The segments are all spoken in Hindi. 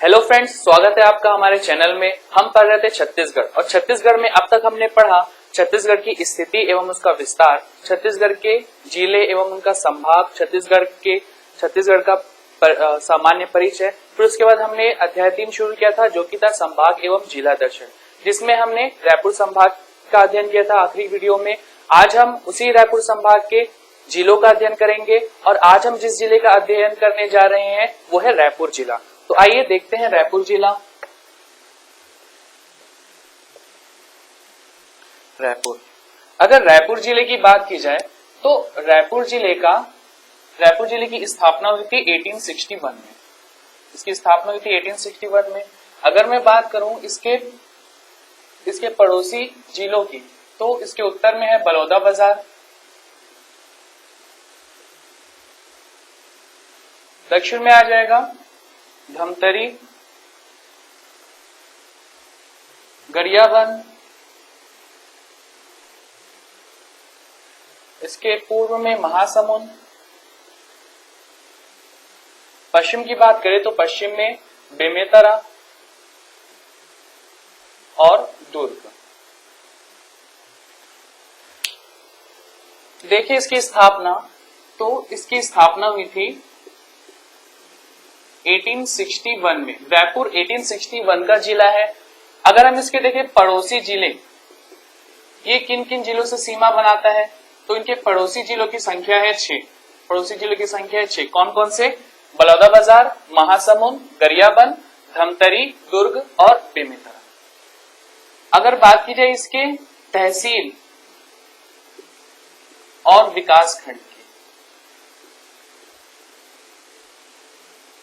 हेलो फ्रेंड्स, स्वागत है आपका हमारे चैनल में। हम पढ़ रहे थे छत्तीसगढ़ और छत्तीसगढ़ में अब तक हमने पढ़ा छत्तीसगढ़ की स्थिति एवं उसका विस्तार, छत्तीसगढ़ के जिले एवं उनका संभाग, छत्तीसगढ़ का सामान्य परिचय। फिर उसके बाद हमने अध्याय 3 शुरू किया था जो कि था संभाग एवं जिला दर्शन, जिसमें हमने रायपुर संभाग का अध्ययन किया था आखिरी वीडियो में। आज हम उसी रायपुर संभाग के जिलों का अध्ययन करेंगे और आज हम जिस जिले का अध्ययन करने जा रहे हैं वो है रायपुर जिला। तो आइए देखते हैं रायपुर जिला। रायपुर, अगर रायपुर जिले की बात की जाए तो रायपुर जिले की स्थापना हुई थी 1861 में। इसकी स्थापना हुई थी 1861 में। अगर मैं बात करूं इसके पड़ोसी जिलों की, तो इसके उत्तर में है बलौदाबाजार, दक्षिण में आ जाएगा धमतरी, गरियाबंद, इसके पूर्व में महासमुंद। पश्चिम की बात करें तो पश्चिम में बेमेतरा और दुर्ग। देखिए इसकी स्थापना, तो इसकी स्थापना हुई थी 1861 में। रायपुर 1861 का जिला है। अगर हम इसके देखें पड़ोसी जिले, ये किन किन जिलों से सीमा बनाता है, तो इनके पड़ोसी जिलों की संख्या है 6। पड़ोसी जिलों की संख्या है 6। कौन कौन से? बलौदाबाजार, महासमुंद, गरियाबंद, धमतरी, दुर्ग और बेमेतरा। अगर बात की जाए इसके तहसील और विकास खंड की,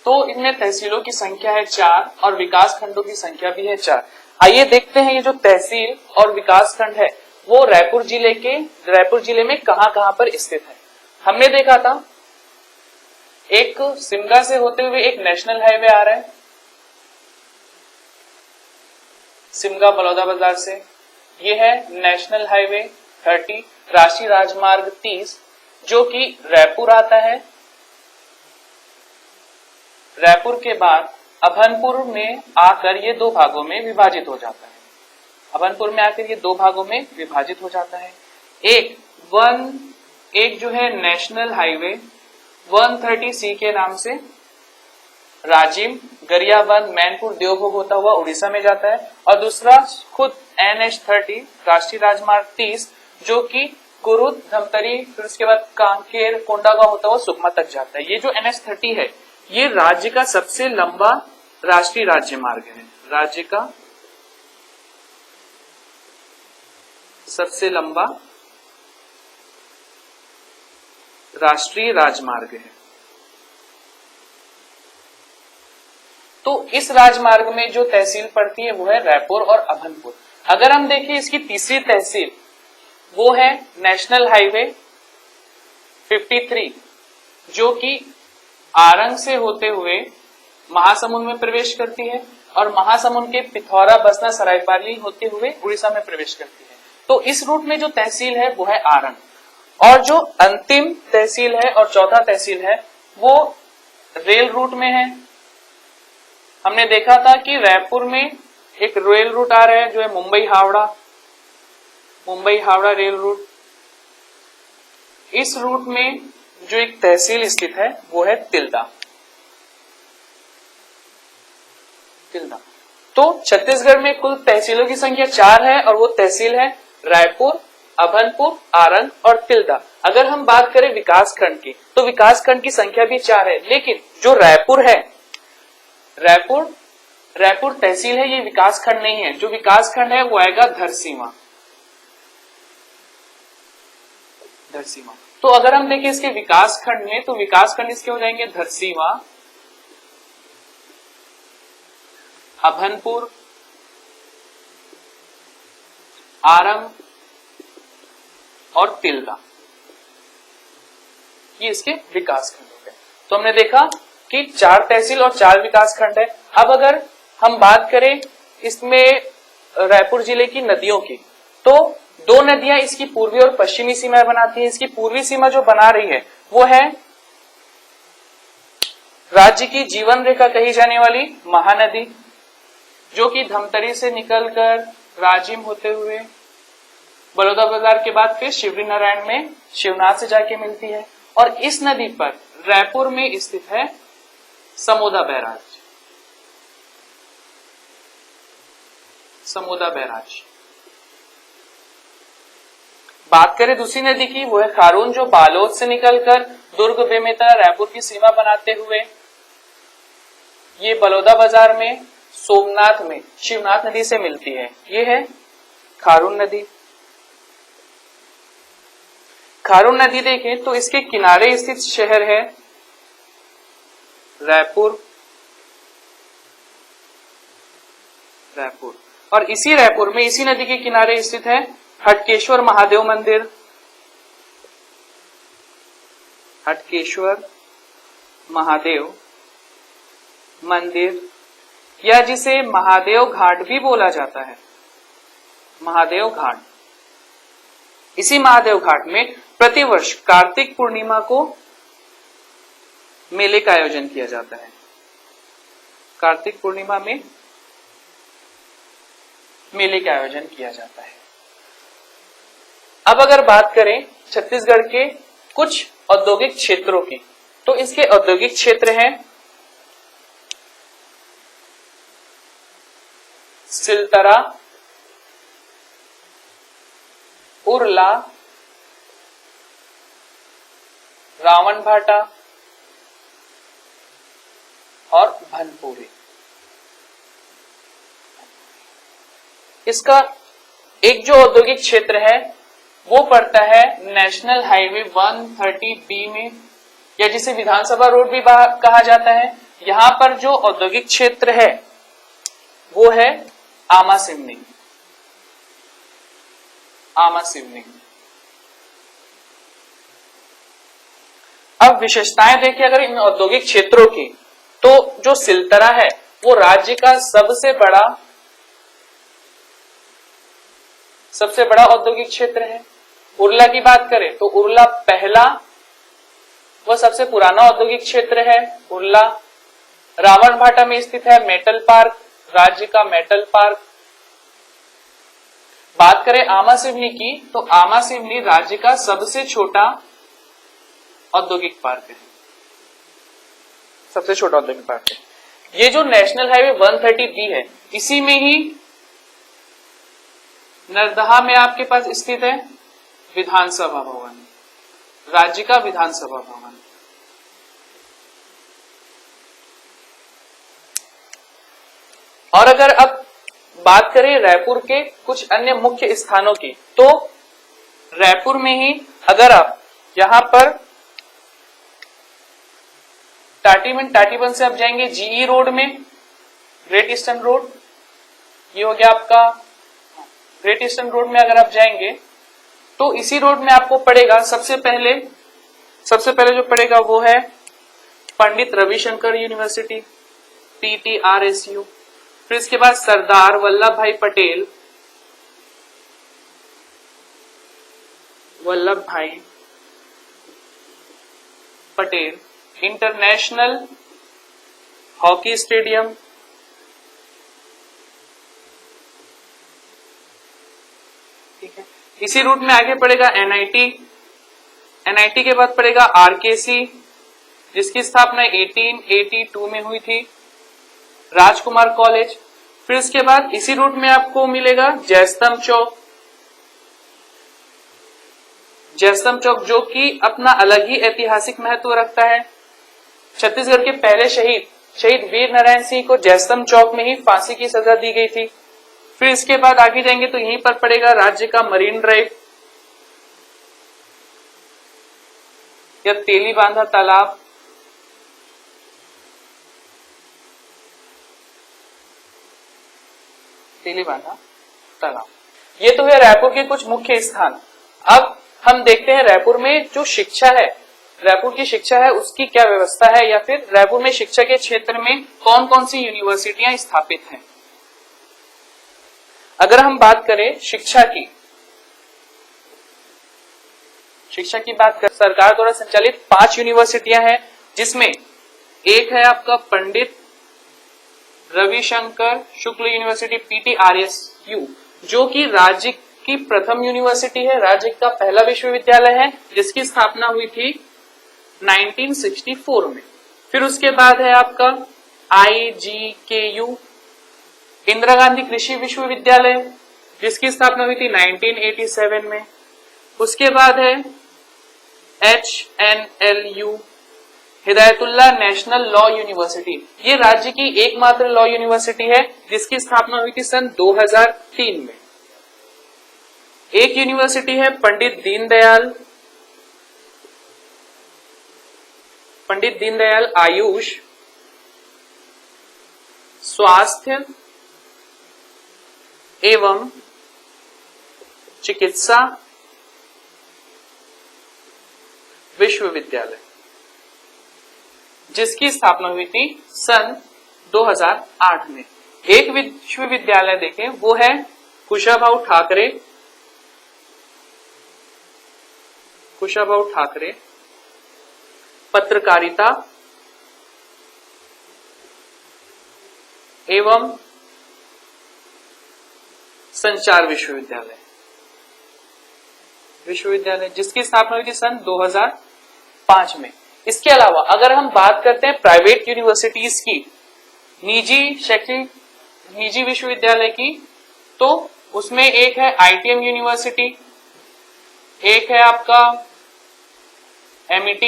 तो इनमें तहसीलों की संख्या है 4 और विकास खंडों की संख्या भी है 4। आइए देखते हैं ये जो तहसील और विकास खंड है वो रायपुर जिले में कहां पर स्थित है। हमने देखा था एक सिमगा से होते हुए एक नेशनल हाईवे आ रहा है, सिमगा बलौदाबाजार से। ये है नेशनल हाईवे 30, राष्ट्रीय राजमार्ग 30, जो कि रायपुर आता है। रायपुर के बाद अभनपुर में आकर ये 2 भागों में विभाजित हो जाता है। अभनपुर में आकर ये 2 भागों में विभाजित हो जाता है। एक जो है नेशनल हाईवे 130C के नाम से राजिम, गरियाबंद, मैनपुर, देवभोग होता हुआ उड़ीसा में जाता है, और दूसरा खुद NH30 राष्ट्रीय राजमार्ग 30 जो कि कुरुद, धमतरी, फिर उसके बाद कांकेर, कोंडागांव होता हुआ सुकमा तक जाता है। ये जो NH30 है ये राज्य का सबसे लंबा राष्ट्रीय राज्य मार्ग है। राज्य का सबसे लंबा राष्ट्रीय राजमार्ग है। तो इस राजमार्ग में जो तहसील पड़ती है वो है रायपुर और अभनपुर। अगर हम देखें इसकी तीसरी तहसील, वो है नेशनल हाईवे 53 जो कि आरंग से होते हुए महासमुंद में प्रवेश करती है और महासमुंद के पिथौरा, बसना, सरायपाली होते हुए उड़ीसा में प्रवेश करती है। तो इस रूट में जो तहसील है वो है आरंग, और जो अंतिम तहसील है और चौथा तहसील है वो रेल रूट में है। हमने देखा था कि रायपुर में एक रेल रूट आ रहा है जो है मुंबई हावड़ा रेल रूट। इस रूट में जो एक तहसील स्थित है वो है तिल्दा। तो छत्तीसगढ़ में कुल तहसीलों की संख्या 4 है और वो तहसील है रायपुर, अभनपुर, आरंग और तिल्दा। अगर हम बात करें विकास खंड की, तो विकास खंड की संख्या भी 4 है, लेकिन जो रायपुर है, रायपुर तहसील है, ये विकास खंड नहीं है। जो विकास खंड है वो आएगा धरसीवा। तो अगर हम देखें इसके विकास खंड में, तो विकास खंड इसके हो जाएंगे धरसीवा, अभनपुर, आरंग और तिल्दा। ये इसके विकास खंड हो गए। तो हमने देखा कि 4 तहसील और 4 विकास खंड है। अब अगर हम बात करें इसमें रायपुर जिले की नदियों की, तो 2 नदियां इसकी पूर्वी और पश्चिमी सीमा बनाती है। इसकी पूर्वी सीमा जो बना रही है वो है राज्य की जीवन रेखा कही जाने वाली महानदी, जो कि धमतरी से निकलकर राजिम होते हुए बलौदाबाजार के बाद फिर शिवरी नारायण में शिवनाथ से जाके मिलती है। और इस नदी पर रायपुर में स्थित है समोदा बैराज। समोदा बैराज। बात करें दूसरी नदी की, वो है खारून, जो बालोद से निकलकर दुर्ग, बेमेतरा, रायपुर की सीमा बनाते हुए ये बलौदाबाजार में सोमनाथ में शिवनाथ नदी से मिलती है। ये है खारून नदी। खारून नदी देखें तो इसके किनारे स्थित शहर है रायपुर। रायपुर और इसी रायपुर में इसी नदी के किनारे स्थित है हटकेश्वर महादेव मंदिर। हटकेश्वर महादेव मंदिर, या जिसे महादेव घाट भी बोला जाता है। महादेव घाट। इसी महादेव घाट में प्रतिवर्ष कार्तिक पूर्णिमा को मेले का आयोजन किया जाता है। कार्तिक पूर्णिमा में मेले का आयोजन किया जाता है। अब अगर बात करें छत्तीसगढ़ के कुछ औद्योगिक क्षेत्रों की, तो इसके औद्योगिक क्षेत्र हैं सिलतरा, उरला, रावणभाटा और भनपुरी। इसका एक जो औद्योगिक क्षेत्र है वो पड़ता है नेशनल हाईवे 130B में, या जिसे विधानसभा रोड भी कहा जाता है। यहां पर जो औद्योगिक क्षेत्र है वो है आमा सिवनी। आमा सिवनी। अब विशेषताएं देखिए अगर इन औद्योगिक क्षेत्रों की, तो जो सिलतरा है वो राज्य का सबसे बड़ा औद्योगिक क्षेत्र है। उरला की बात करें तो उरला पहला व सबसे पुराना औद्योगिक क्षेत्र है। उरला रावणभाटा में स्थित है मेटल पार्क, राज्य का मेटल पार्क। बात करें आमा सिवनी की, तो आमा सिवनी राज्य का सबसे छोटा औद्योगिक पार्क है। सबसे छोटा औद्योगिक पार्क है। ये जो नेशनल हाईवे 130B है, इसी में ही नरदहा में आपके पास स्थित है विधानसभा भवन, राज्य का विधानसभा भवन। और अगर अब बात करें रायपुर के कुछ अन्य मुख्य स्थानों की, तो रायपुर में ही अगर आप यहां पर टाटीबंध से आप जाएंगे जीई रोड में, ग्रेट ईस्टर्न रोड, ये हो गया आपका ग्रेट ईस्टर्न रोड में अगर आप जाएंगे तो इसी रोड में आपको पड़ेगा सबसे पहले जो पड़ेगा वो है पंडित रविशंकर यूनिवर्सिटी, PTRSU। फिर इसके बाद सरदार वल्लभ भाई पटेल इंटरनेशनल हॉकी स्टेडियम, ठीक है। इसी रूट में आगे पड़ेगा NIT के बाद पड़ेगा RKC, जिसकी स्थापना 1882 में हुई थी, राजकुमार कॉलेज। फिर इसके बाद इसी रूट में आपको मिलेगा जयस्तंभ चौक, जो कि अपना अलग ही ऐतिहासिक महत्व रखता है। छत्तीसगढ़ के पहले शहीद वीर नारायण सिंह को जयस्तंभ चौक में ही फांसी की सजा दी गई थी। फिर इसके बाद आगे जाएंगे तो यहीं पर पड़ेगा राज्य का मरीन ड्राइव या तेलीबांधा तालाब। तेलीबांधा तालाब, ये तो है रायपुर के कुछ मुख्य स्थान। अब हम देखते हैं रायपुर में जो शिक्षा है, रायपुर की शिक्षा है उसकी क्या व्यवस्था है, या फिर रायपुर में शिक्षा के क्षेत्र में कौन कौन सी यूनिवर्सिटियां स्थापित हैं। अगर हम बात करें शिक्षा की बात करें, सरकार द्वारा संचालित 5 यूनिवर्सिटियां हैं, जिसमें एक है आपका पंडित रविशंकर शुक्ल यूनिवर्सिटी PTRSU, जो कि राज्य की प्रथम यूनिवर्सिटी है, राज्य का पहला विश्वविद्यालय है, जिसकी स्थापना हुई थी 1964 में। फिर उसके बाद है आपका IGKU इंदिरा गांधी कृषि विश्वविद्यालय, जिसकी स्थापना हुई थी 1987 में। उसके बाद है HNLU Hidayatullah national law university, ये राज्य की एकमात्र लॉ यूनिवर्सिटी है, जिसकी स्थापना हुई थी सन 2003 में। एक यूनिवर्सिटी है पंडित दीनदयाल आयुष स्वास्थ्य एवं चिकित्सा विश्वविद्यालय, जिसकी स्थापना हुई थी सन 2008 में। एक विश्वविद्यालय देखें, वो है कुशाभाऊ ठाकरे पत्रकारिता एवं संचार विश्वविद्यालय, जिसकी स्थापना हुई थी सन 2005 में। इसके अलावा अगर हम बात करते हैं प्राइवेट यूनिवर्सिटीज की, निजी विश्वविद्यालय की, तो उसमें एक है ITM यूनिवर्सिटी, एक है आपका MET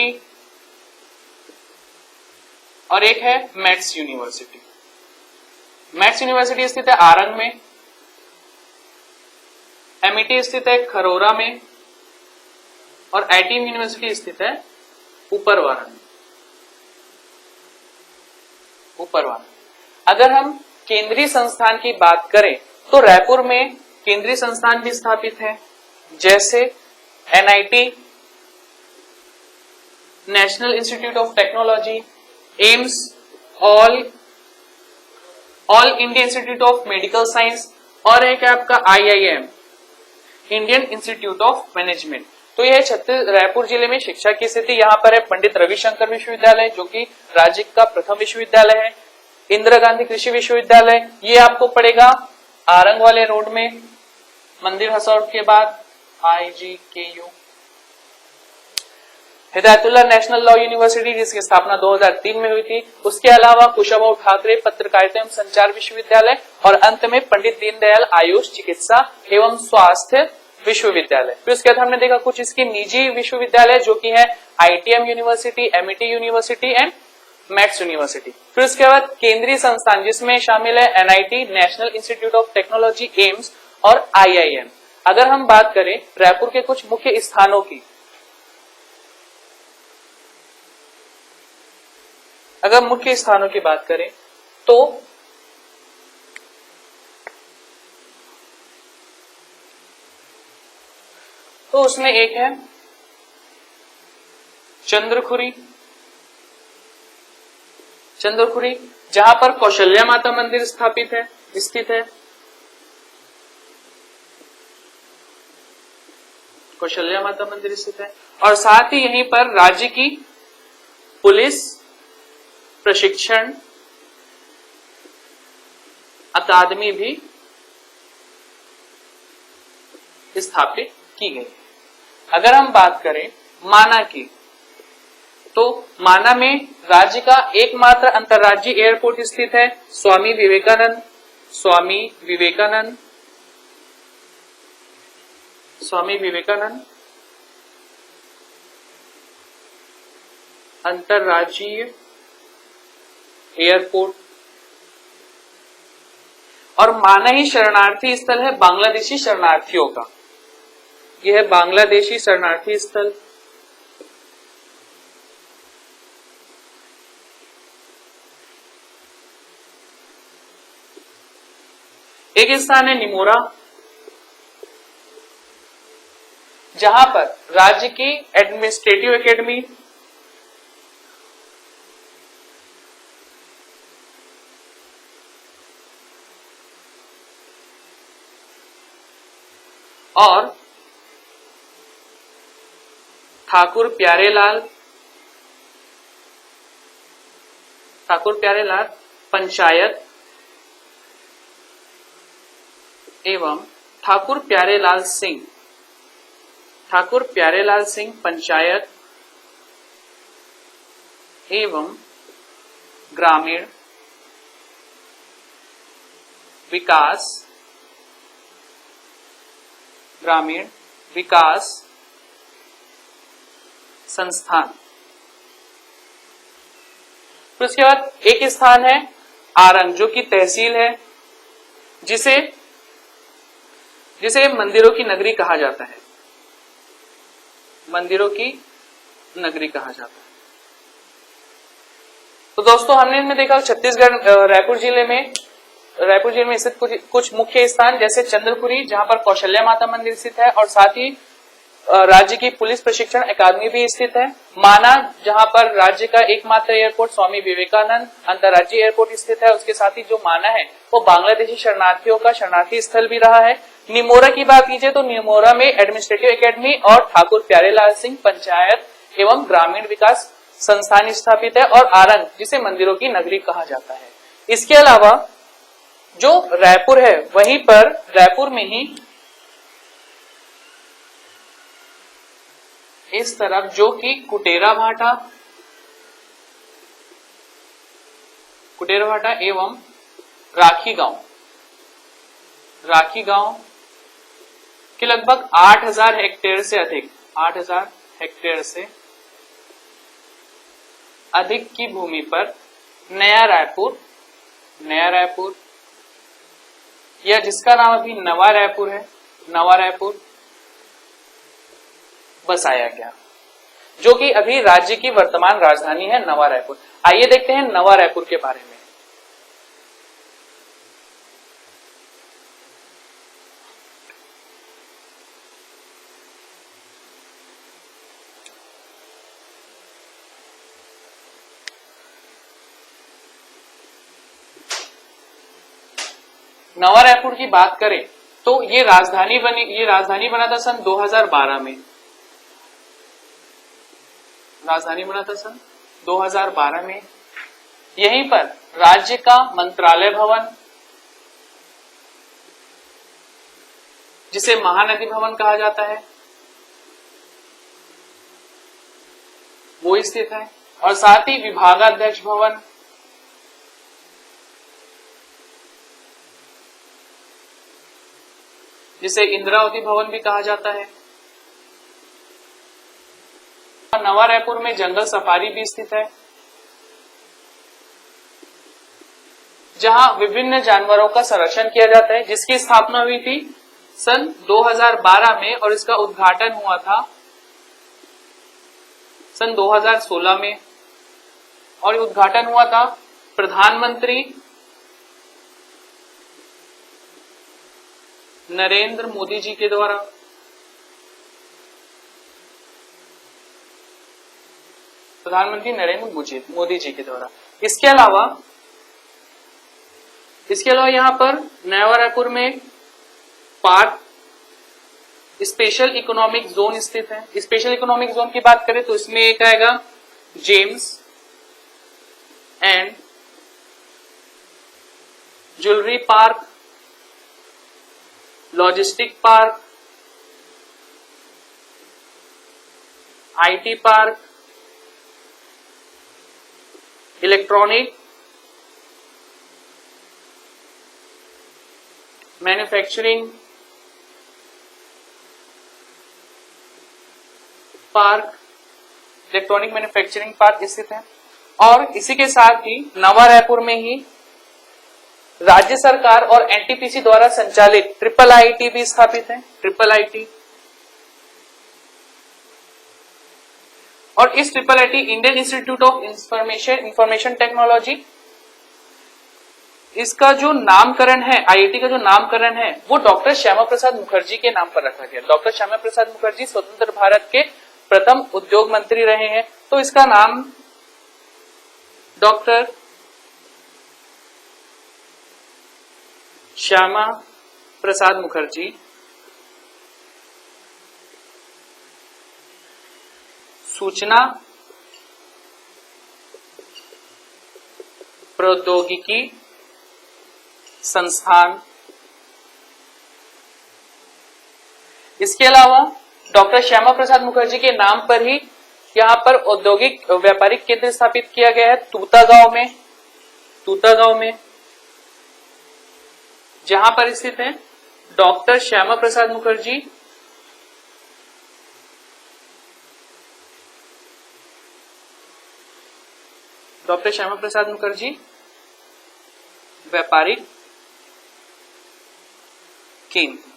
और एक है मैट्स यूनिवर्सिटी। मैट्स यूनिवर्सिटी स्थित है आरंग में, MET स्थित है खरोरा में और ITM यूनिवर्सिटी स्थित है ऊपरवारा। अगर हम केंद्रीय संस्थान की बात करें तो रायपुर में केंद्रीय संस्थान भी स्थापित है, जैसे NIT national institute of technology, AIIMS, all India institute of medical science और एक है आपका IIM Indian institute of management. तो यह रायपुर जिले में शिक्षा की स्थिति। यहाँ पर है पंडित रविशंकर विश्वविद्यालय, जो कि राज्य का प्रथम विश्वविद्यालय है, इंदिरा गांधी कृषि विश्वविद्यालय, ये आपको पड़ेगा आरंग वाले रोड में, मंदिर हसौट के बाद IGKU, Hidayatullah national law university, जिसकी स्थापना 2003 में हुई थी। उसके अलावा कुशाभाऊ ठाकरे पत्रकारिता एवं संचार विश्वविद्यालय और अंत में पंडित दीनदयाल आयुष चिकित्सा एवं स्वास्थ्य विश्वविद्यालय। फिर उसके बाद हमने देखा कुछ इसकी निजी विश्वविद्यालय, जो कि है ITM university, MET university and mats university. फिर उसके बाद केंद्रीय संस्थान, जिसमें शामिल है NIT national institute of technology, AIIMS और IIM। अगर हम बात करें रायपुर के कुछ मुख्य स्थानों की, बात करें तो उसमें एक है चंद्रखुरी, जहां पर कौशल्या माता मंदिर स्थित है। कौशल्या माता मंदिर स्थित है और साथ ही यहीं पर राज्य की पुलिस प्रशिक्षण अकादमी भी स्थापित की गई। अगर हम बात करें माना की, तो माना में राज्य का एकमात्र अंतर्राज्यीय एयरपोर्ट स्थित है, स्वामी विवेकानंद अंतर्राज्यीय एयरपोर्ट। और माना ही शरणार्थी स्थल है बांग्लादेशी शरणार्थियों का, यह है बांग्लादेशी शरणार्थी स्थल। एक स्थान है निमोरा, जहां पर राज्य की एडमिनिस्ट्रेटिव एकेडमी और ठाकुर प्यारेलाल ठाकुर प्यारेलाल पंचायत एवं ठाकुर प्यारेलाल सिंह पंचायत एवं ग्रामीण विकास संस्थान। फिर उसके बाद एक स्थान है आरंग, जो कि तहसील है, जिसे मंदिरों की नगरी कहा जाता है। मंदिरों की नगरी कहा जाता है। तो दोस्तों हमने इनमें देखा छत्तीसगढ़ रायपुर जिले में स्थित कुछ मुख्य स्थान, जैसे चंद्रपुरी जहां पर कौशल्या माता मंदिर स्थित है, और साथ ही राज्य की पुलिस प्रशिक्षण अकादमी भी स्थित है। माना, जहां पर राज्य का एकमात्र एयरपोर्ट स्वामी विवेकानंद अंतर्राज्यीय एयरपोर्ट स्थित है। उसके साथ ही जो माना है वो बांग्लादेशी शरणार्थियों का शरणार्थी स्थल भी रहा है। निमोरा की बात कीजिए तो निमोरा में एडमिनिस्ट्रेटिव एकेडमी और ठाकुर प्यारेलाल सिंह पंचायत एवं ग्रामीण विकास संस्थान स्थापित है, और आरंग जिसे मंदिरों की नगरी कहा जाता है। इसके अलावा जो रायपुर है, वहीं पर रायपुर में ही इस तरफ जो कि कुटेरा भाटा एवं राखी गांव के लगभग 8000 हेक्टेयर से अधिक की भूमि पर नया रायपुर या जिसका नाम अभी नवा रायपुर बसाया गया, जो कि अभी राज्य की वर्तमान राजधानी है नवा रायपुर। आइए देखते हैं नवा रायपुर के बारे में। नवा रायपुर की बात करें तो ये राजधानी बना था सन 2012 में। यहीं पर राज्य का मंत्रालय भवन, जिसे महानदी भवन कहा जाता है, वो स्थित है, और साथ ही विभागाध्यक्ष भवन, जिसे इंद्रावती भवन भी कहा जाता है। नवा रायपुर में जंगल सफारी भी स्थित है, जहां विभिन्न जानवरों का संरक्षण किया जाता है, जिसकी स्थापना हुई थी सन 2012 में, और इसका उद्घाटन हुआ था सन 2016 में, और उद्घाटन हुआ था प्रधानमंत्री नरेंद्र मोदी जी के द्वारा। इसके अलावा यहाँ पर नया रायपुर में पार्क स्पेशल इकोनॉमिक जोन स्थित है। स्पेशल इकोनॉमिक जोन की बात करें तो इसमें एक आएगा James and jewellery park, logistic park, IT park, electronic manufacturing park स्थित है। और इसी के साथ ही नवा रायपुर में ही राज्य सरकार और एनटीपीसी द्वारा संचालित ट्रिपल आईटी भी स्थापित है। और इस triple IT Indian institute of information technology, इसका जो नामकरण है, आईआईटी का जो नामकरण है, वो डॉक्टर श्यामा प्रसाद मुखर्जी के नाम पर रखा गया। डॉक्टर श्यामा प्रसाद मुखर्जी स्वतंत्र भारत के प्रथम उद्योग मंत्री रहे हैं, तो इसका नाम डॉक्टर श्यामा प्रसाद मुखर्जी सूचना प्रौद्योगिकी संस्थान। इसके अलावा डॉक्टर श्यामा प्रसाद मुखर्जी के नाम पर ही यहाँ पर औद्योगिक व्यापारिक केंद्र स्थापित किया गया है तूतागांव में, जहां पर स्थित है डॉक्टर श्यामा प्रसाद मुखर्जी व्यापारिक केंद्र।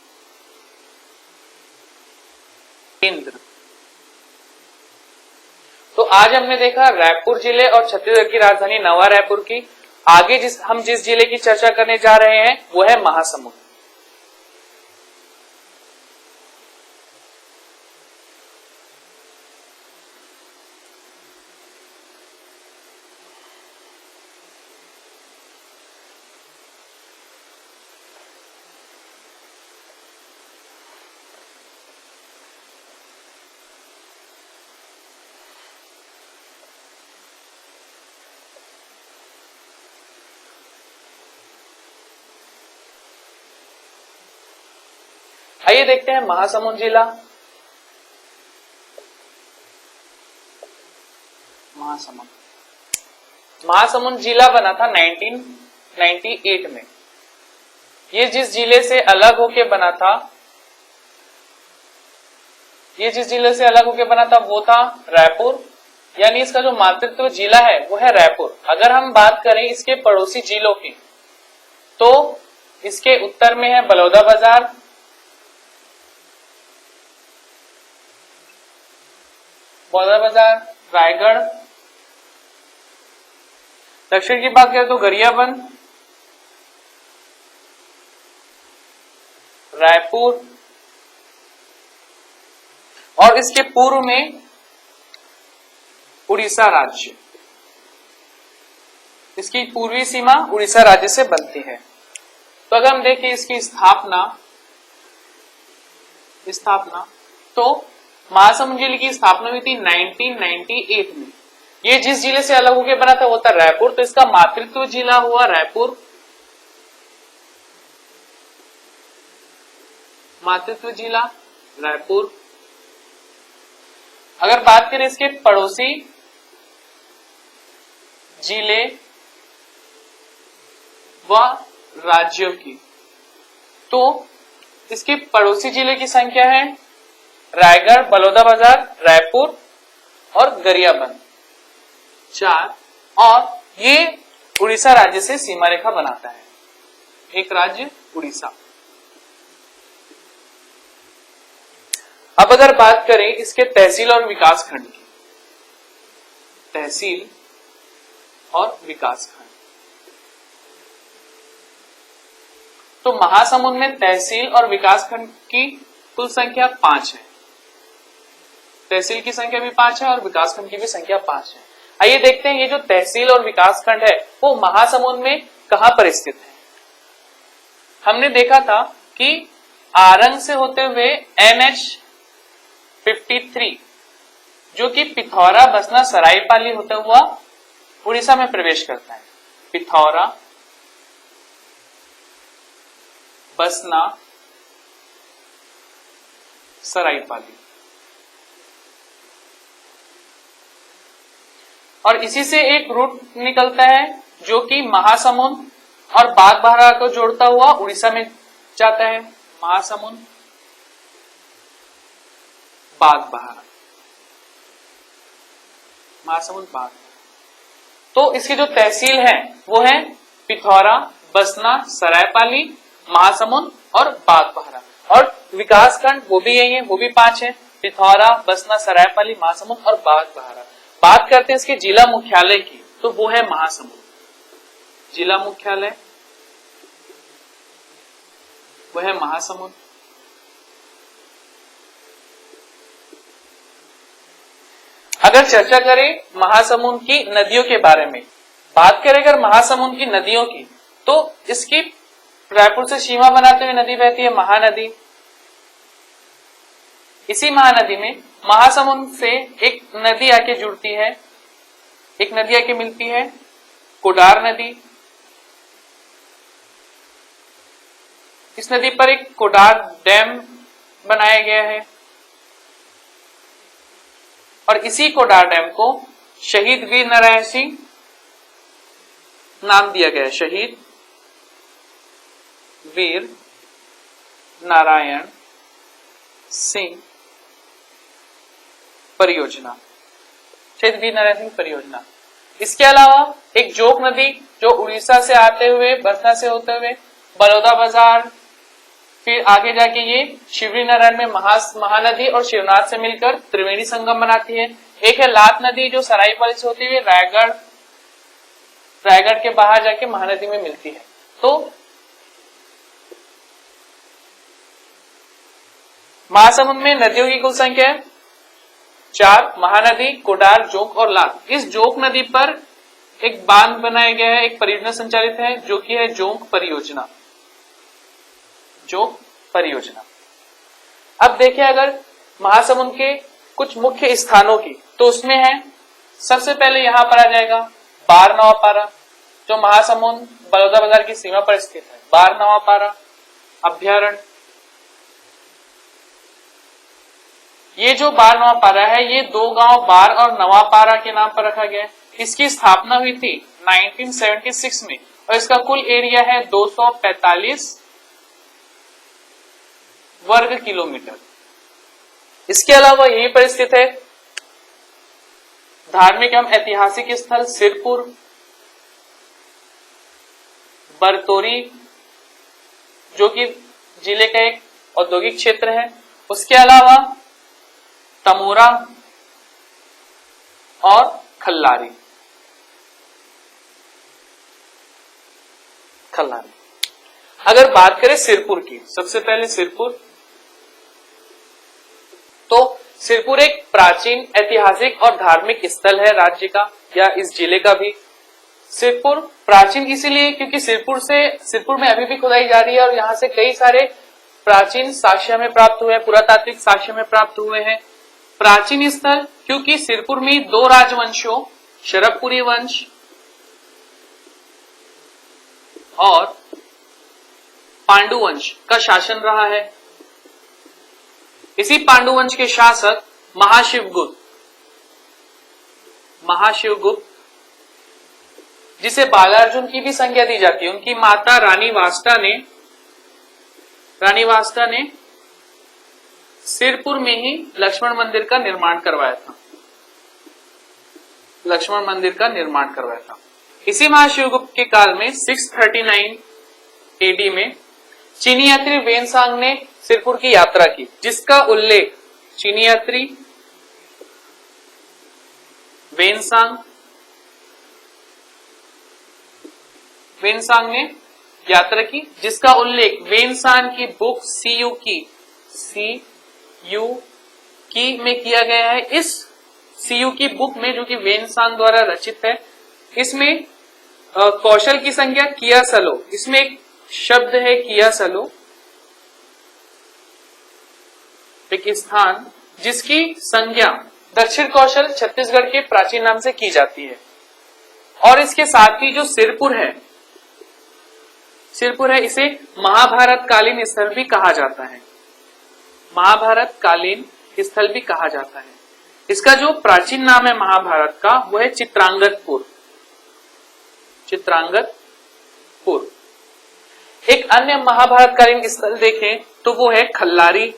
तो आज हमने देखा रायपुर जिले और छत्तीसगढ़ की राजधानी नवा रायपुर की। आगे हम जिस जिले की चर्चा करने जा रहे हैं वो है महासमुंद। आइए देखते हैं महासमुंद जिला। महासमुंद जिला बना था 1998 में। ये जिस जिले से अलग होके बना था वो था रायपुर, यानी इसका जो मातृत्व जिला है वो है रायपुर। अगर हम बात करें इसके पड़ोसी जिलों की तो इसके उत्तर में है बलौदाबाजार, रायगढ़। दक्षिण की बात करें तो गरियाबंद, रायपुर, और इसके पूर्व में उड़ीसा राज्य। इसकी पूर्वी सीमा उड़ीसा राज्य से बनती है। तो अगर हम देखें इसकी स्थापना तो महासमुंद जिले की स्थापना हुई थी 1998 में। ये जिस जिले से अलग होकर बना था वो था रायपुर, तो इसका मातृत्व जिला हुआ रायपुर। अगर बात करें इसके पड़ोसी जिले व राज्यों की तो इसके पड़ोसी जिले की संख्या है रायगढ़, बलौदाबाजार, रायपुर और गरियाबंद 4, और ये उड़ीसा राज्य से सीमा रेखा बनाता है, एक राज्य उड़ीसा। अब अगर बात करें इसके तहसील और विकास खंड की, तो महासमुंद में तहसील और विकास खंड की कुल संख्या 5 है। तहसील की संख्या भी 5 है और विकास खंड की भी संख्या 5 है। आइए देखते हैं ये जो तहसील और विकास खंड है वो महासमुंद में कहां पर स्थित है। हमने देखा था कि आरंग से होते हुए NH53 जो कि पिथौरा, बसना, सरायपाली होता हुआ उड़ीसा में प्रवेश करता है। पिथौरा, बसना, सरायपाली, और इसी से एक रूट निकलता है जो कि महासमुंद और बागबाहरा को जोड़ता हुआ उड़ीसा में जाता है। महासमुंद, बागबाहरा, तो इसकी जो तहसील है वो है पिथौरा, बसना, सरायपाली, महासमुंद और बागबाहरा, और विकास खंड वो भी यही है, वो भी 5 है, पिथौरा, बसना, सरायपाली, महासमुंद और बागबाहरा। बात करते हैं इसके जिला मुख्यालय की, तो वो है महासमुंद। जिला मुख्यालय वो है महासमुंद। अगर चर्चा करें महासमुंद की नदियों के बारे में, बात करें अगर महासमुंद की नदियों की, तो इसकी रायपुर से सीमा बनाते हुए नदी बहती है महानदी। इसी महानदी में महासमुंद से एक नदी आके जुड़ती है, एक नदी आके मिलती है कोडार नदी, इस नदी पर एक कोडार डैम बनाया गया है और इसी कोडार डैम को शहीद वीर नारायण सिंह नाम दिया गया है, शहीद वीर नारायण सिंह परियोजना, शहीद वीर नारायण सिंह परियोजना। इसके अलावा एक जोक नदी जो उड़ीसा से आते हुए, बरसा से होते हुए बड़ौदा बाजार, फिर आगे जाके ये शिवरी नारायण में महानदी और शिवनाथ से मिलकर त्रिवेणी संगम बनाती है। एक है लात नदी जो सरायपाली से होती हुई रायगढ़ के बाहर जाके महानदी में मिलती है। तो महासमुंद में नदियों की कुल संख्या है 4, महानदी, कोडार, जोंक और लात। इस जोंक नदी पर एक बांध बनाया गया है, एक परियोजना संचालित है जो कि है जोंक परियोजना, जोंक परियोजना। अब देखिए अगर महासमुंद के कुछ मुख्य स्थानों की, तो उसमें है सबसे पहले यहां पर आ जाएगा बारनवापारा जो महासमुंद बड़ौदा बाजार की सीमा पर स्थित है। बारनवापारा अभ्यारण्य, ये जो बारनवापारा है ये 2 गांव बार और नवापारा के नाम पर रखा गया है। इसकी स्थापना हुई थी 1976 में और इसका कुल एरिया है 245 वर्ग किलोमीटर। इसके अलावा यहीं पर स्थित है धार्मिक एवं ऐतिहासिक स्थल सिरपुर, बरतोरी जो कि जिले का एक औद्योगिक क्षेत्र है। उसके अलावा तमोरा और खल्लारी। अगर बात करें सिरपुर की, सबसे पहले सिरपुर, तो सिरपुर एक प्राचीन ऐतिहासिक और धार्मिक स्थल है राज्य का या इस जिले का भी। सिरपुर प्राचीन इसीलिए क्योंकि सिरपुर में अभी भी खुदाई जारी है और यहाँ से कई सारे प्राचीन साक्ष्य हमें प्राप्त हुए हैं, पुरातात्विक साक्ष्य में प्राप्त हुए हैं। प्राचीन स्थल क्योंकि सिरपुर में 2 राजवंशों शरभपुरी वंश और पांडु वंश का शासन रहा है। इसी पांडु वंश के शासक महाशिवगुप्त जिसे बालार्जुन की भी संज्ञा दी जाती है, उनकी माता रानी वास्ता ने सिरपुर में ही लक्ष्मण मंदिर का निर्माण करवाया था। इसी महाशिवगुप्त के काल में 639 एडी में चीनी यात्री वेनसांग ने सिरपुर की यात्रा की, जिसका उल्लेख चीनी यात्री वेनसांग ने यात्रा की, जिसका उल्लेख वेनसांग की बुक सीयू की में किया गया है। इस सीयू की बुक में जो कि वेनसांग द्वारा रचित है, इसमें कौशल की संज्ञा कियासलो, इसमें एक शब्द है कियासलो, एक स्थान जिसकी संज्ञा दक्षिण कौशल छत्तीसगढ़ के प्राचीन नाम से की जाती है। और इसके साथ ही जो सिरपुर है इसे महाभारत कालीन स्थल भी कहा जाता है। इसका जो प्राचीन नाम है महाभारत का वो है चित्रांगतपुर। एक अन्य महाभारत कालीन स्थल देखें तो वो है खल्लारी।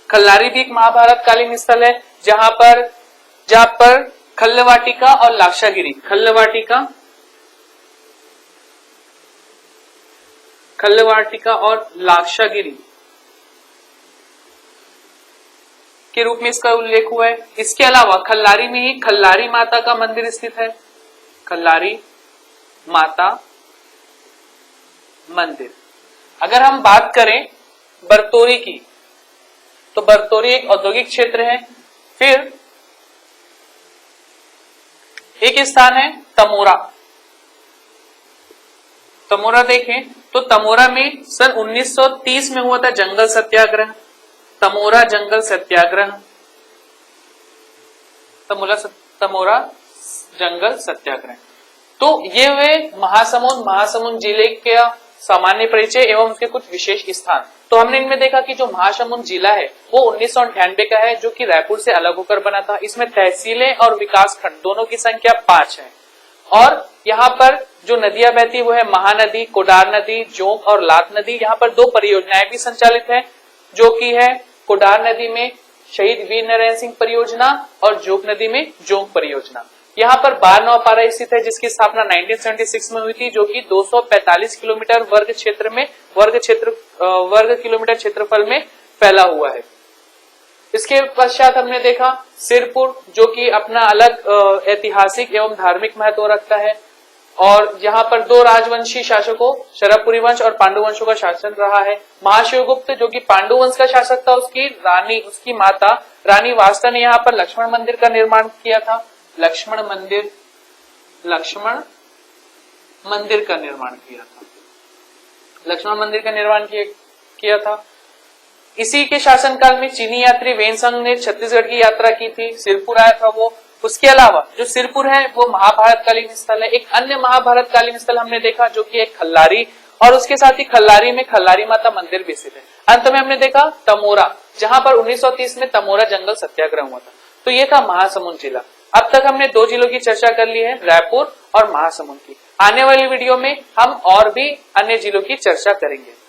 खल्लारी भी एक महाभारत कालीन स्थल है जहां पर खल्लवाटिका और लाक्षागिरी, खल्लवाटिका और लाक्षागिरी के रूप में इसका उल्लेख हुआ है। इसके अलावा खल्लारी में ही खल्लारी माता का मंदिर स्थित है, खल्लारी माता मंदिर। अगर हम बात करें बरतोरी की, तो बरतोरी एक औद्योगिक क्षेत्र है। फिर एक स्थान है तमोरा देखें तो तमोरा में सन 1930 में हुआ था जंगल सत्याग्रह, तमोरा जंगल सत्याग्रह। तमोरा जंगल सत्याग्रह। तो ये वे महासमुंद जिले का सामान्य परिचय एवं उसके कुछ विशेष स्थान। तो हमने इनमें देखा कि जो महासमुंद जिला है वो 1998 का है, जो कि रायपुर से अलग होकर बना था। इसमें तहसीलें और विकास खंड दोनों की संख्या 5 है और यहाँ पर जो नदियां बहती है वो है महानदी, कोडार नदी, जोंक और लात नदी। यहाँ पर 2 परियोजनाएं भी संचालित है, जो कि है कोडार नदी में शहीद वीर नारायण सिंह परियोजना और जोंक नदी में जोंक परियोजना। यहाँ पर बार नौपारा स्थित है, जिसकी स्थापना 1976 में हुई थी, जो कि 245 किलोमीटर वर्ग किलोमीटर क्षेत्रफल में फैला हुआ है। इसके पश्चात हमने देखा सिरपुर, जो कि अपना अलग ऐतिहासिक एवं धार्मिक महत्व रखता है और यहाँ पर 2 राजवंशी शासकों शरभपुरी वंश और पांडु वंशों का शासन रहा है। महाशिवगुप्त जो कि पांडु वंश का शासक था, उसकी माता रानी वास्ता ने यहाँ पर लक्ष्मण मंदिर का निर्माण किया था। लक्ष्मण मंदिर का निर्माण किया था। इसी के शासनकाल में चीनी यात्री वेनसंग ने छत्तीसगढ़ की यात्रा की थी, सिरपुर आया था वो। उसके अलावा जो सिरपुर है वो महाभारतकालीन स्थल है। एक अन्य महाभारतकालीन स्थल हमने देखा जो कि एक खल्लारी, और उसके साथ ही खल्लारी में खल्लारी माता मंदिर भी स्थित है। अंत में हमने देखा तमोरा, जहां पर 1930 में तमोरा जंगल सत्याग्रह हुआ था। तो ये था महासमुंद जिला। अब तक हमने 2 जिलों की चर्चा कर ली है, रायपुर और महासमुंद की। आने वाली वीडियो में हम और भी अन्य जिलों की चर्चा करेंगे।